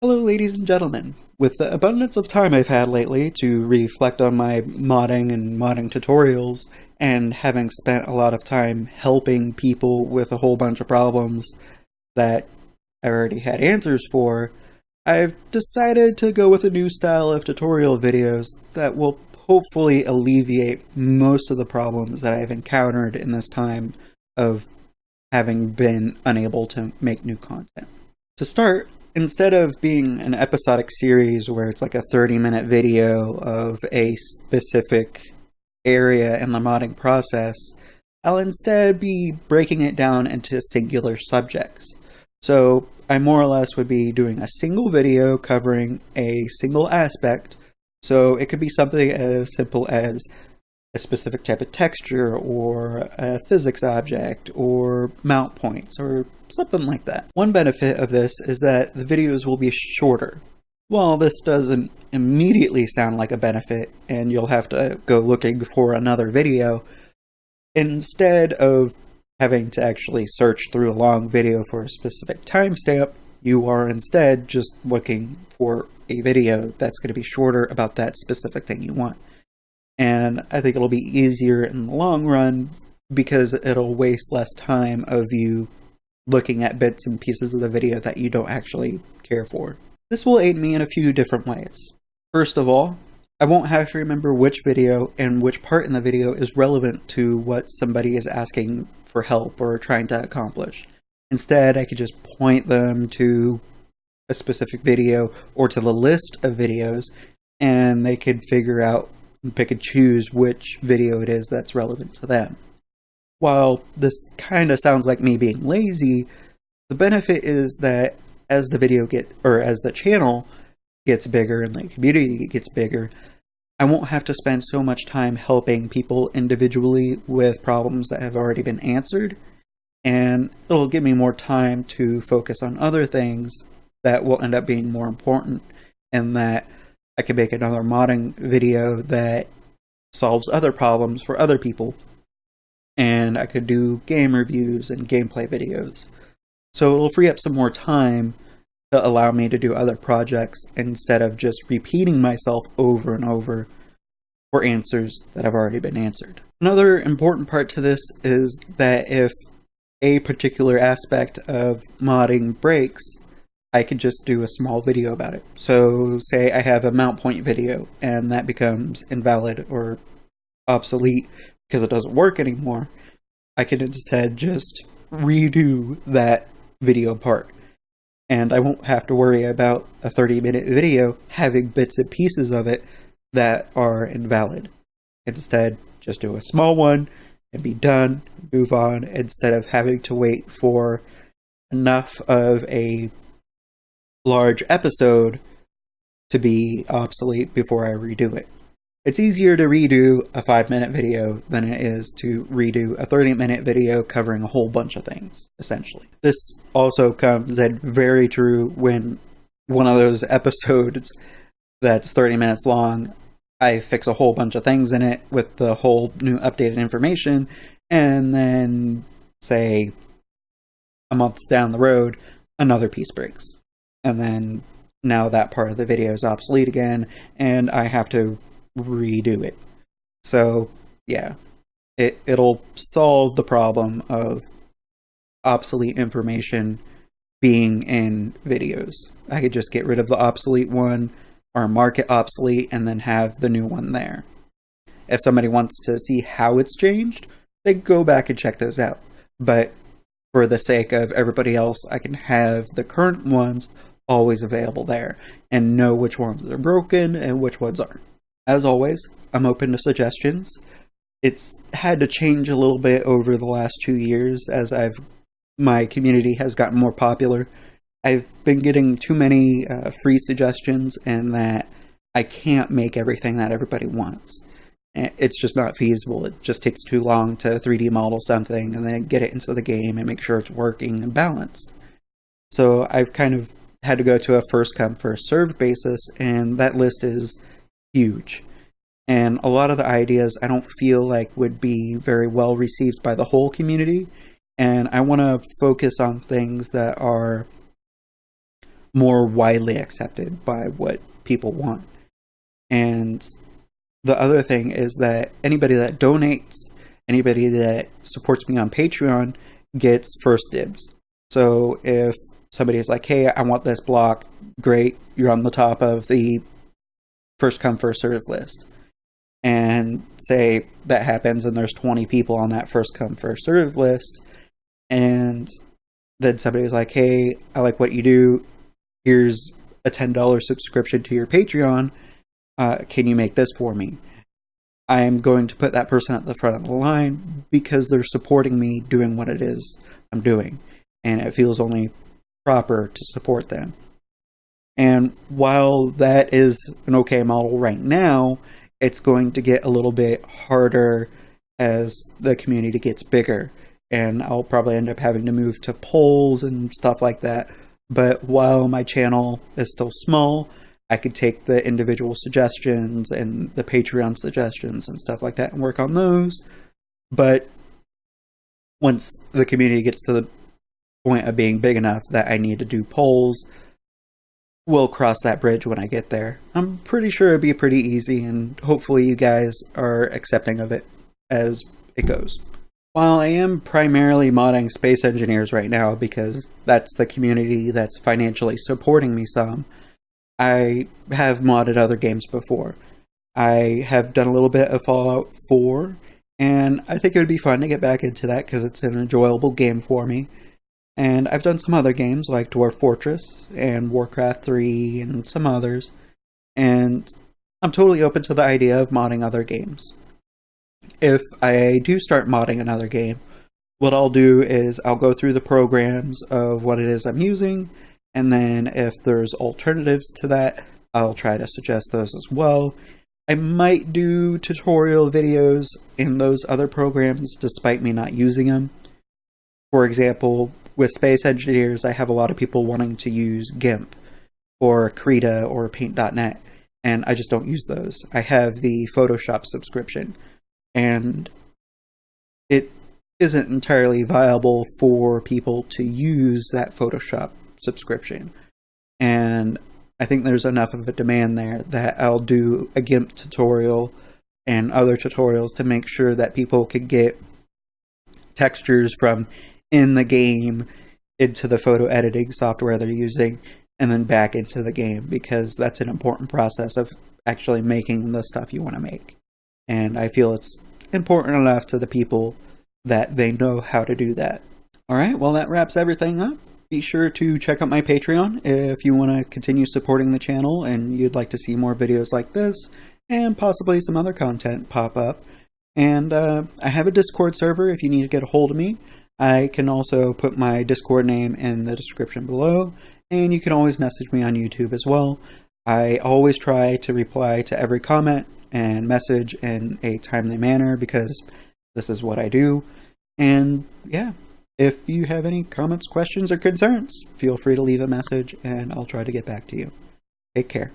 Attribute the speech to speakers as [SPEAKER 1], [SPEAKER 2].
[SPEAKER 1] Hello, ladies and gentlemen. With the abundance of time I've had lately to reflect on my modding and modding tutorials, and having spent a lot of time helping people with a whole bunch of problems that I already had answers for, I've decided to go with a new style of tutorial videos that will hopefully alleviate most of the problems that I've encountered in this time of having been unable to make new content. To start, instead of being an episodic series where it's like a 30-minute video of a specific area in the modding process, I'll instead be breaking it down into singular subjects. So I more or less would be doing a single video covering a single aspect. So it could be something as simple as a specific type of texture, or a physics object, or mount points, or something like that. One benefit of this is that the videos will be shorter. While this doesn't immediately sound like a benefit, and you'll have to go looking for another video, instead of having to actually search through a long video for a specific timestamp, you are instead just looking for a video that's going to be shorter about that specific thing you want. And I think it'll be easier in the long run because it'll waste less time of you looking at bits and pieces of the video that you don't actually care for. This will aid me in a few different ways. First of all, I won't have to remember which video and which part in the video is relevant to what somebody is asking for help or trying to accomplish. Instead, I could just point them to a specific video or to the list of videos, and they could figure out and pick and choose which video it is that's relevant to them. While this kind of sounds like me being lazy, the benefit is that as the channel gets bigger and the community gets bigger, I won't have to spend so much time helping people individually with problems that have already been answered, and it'll give me more time to focus on other things that will end up being more important, and that I could make another modding video that solves other problems for other people. And I could do game reviews and gameplay videos. So it'll free up some more time to allow me to do other projects instead of just repeating myself over and over for answers that have already been answered. Another important part to this is that if a particular aspect of modding breaks, I could just do a small video about it. So say I have a mount point video and that becomes invalid or obsolete because it doesn't work anymore. I can instead just redo that video part. And I won't have to worry about a 30-minute video having bits and pieces of it that are invalid. Instead, just do a small one and be done, move on, instead of having to wait for enough of a large episode to be obsolete before I redo it. It's easier to redo a 5-minute video than it is to redo a 30-minute video covering a whole bunch of things, essentially. This also comes in very true when one of those episodes that's 30 minutes long, I fix a whole bunch of things in it with the whole new updated information, and then, say, a month down the road, another piece breaks. And then now that part of the video is obsolete again, and I have to redo it. So yeah, it'll solve the problem of obsolete information being in videos. I could just get rid of the obsolete one or mark it obsolete and then have the new one there. If somebody wants to see how it's changed, they can go back and check those out. But for the sake of everybody else, I can have the current ones always available there and know which ones are broken and which ones aren't. As always, I'm open to suggestions. It's had to change a little bit over the last 2 years as my community has gotten more popular. I've been getting too many free suggestions, and that I can't make everything that everybody wants. It's just not feasible. It just takes too long to 3D model something and then get it into the game and make sure it's working and balanced. So I've kind of had to go to a first come first served basis, and that list is huge. And a lot of the ideas I don't feel like would be very well received by the whole community, and I want to focus on things that are more widely accepted by what people want. And the other thing is that anybody that donates, anybody that supports me on Patreon gets first dibs. So if somebody is like, hey, I want this block, great, you're on the top of the first come, first serve list. And say that happens and there's 20 people on that first come, first serve list. And then somebody's like, hey, I like what you do. Here's a $10 subscription to your Patreon. Can you make this for me? I am going to put that person at the front of the line because they're supporting me doing what it is I'm doing. And it feels only proper to support them. And while that is an okay model right now, it's going to get a little bit harder as the community gets bigger. And I'll probably end up having to move to polls and stuff like that. But while my channel is still small, I could take the individual suggestions and the Patreon suggestions and stuff like that and work on those. But once the community gets to the point of being big enough that I need to do polls, we'll cross that bridge when I get there. I'm pretty sure it'll be pretty easy, and hopefully you guys are accepting of it as it goes. While I am primarily modding Space Engineers right now because that's the community that's financially supporting me some, I have modded other games before. I have done a little bit of Fallout 4, and I think it would be fun to get back into that because it's an enjoyable game for me. And I've done some other games like Dwarf Fortress and Warcraft 3 and some others. And I'm totally open to the idea of modding other games. If I do start modding another game, what I'll do is I'll go through the programs of what it is I'm using. And then if there's alternatives to that, I'll try to suggest those as well. I might do tutorial videos in those other programs despite me not using them. For example, with Space Engineers, I have a lot of people wanting to use GIMP or Krita or Paint.net, and I just don't use those. I have the Photoshop subscription, and it isn't entirely viable for people to use that Photoshop subscription. And I think there's enough of a demand there that I'll do a GIMP tutorial and other tutorials to make sure that people could get textures from in the game into the photo editing software they're using and then back into the game, because that's an important process of actually making the stuff you want to make. And I feel it's important enough to the people that they know how to do that. Alright, well that wraps everything up. Be sure to check out my Patreon if you want to continue supporting the channel and you'd like to see more videos like this and possibly some other content pop up. And I have a Discord server if you need to get a hold of me. I can also put my Discord name in the description below, and you can always message me on YouTube as well. I always try to reply to every comment and message in a timely manner because this is what I do. And yeah, if you have any comments, questions, or concerns, feel free to leave a message and I'll try to get back to you. Take care.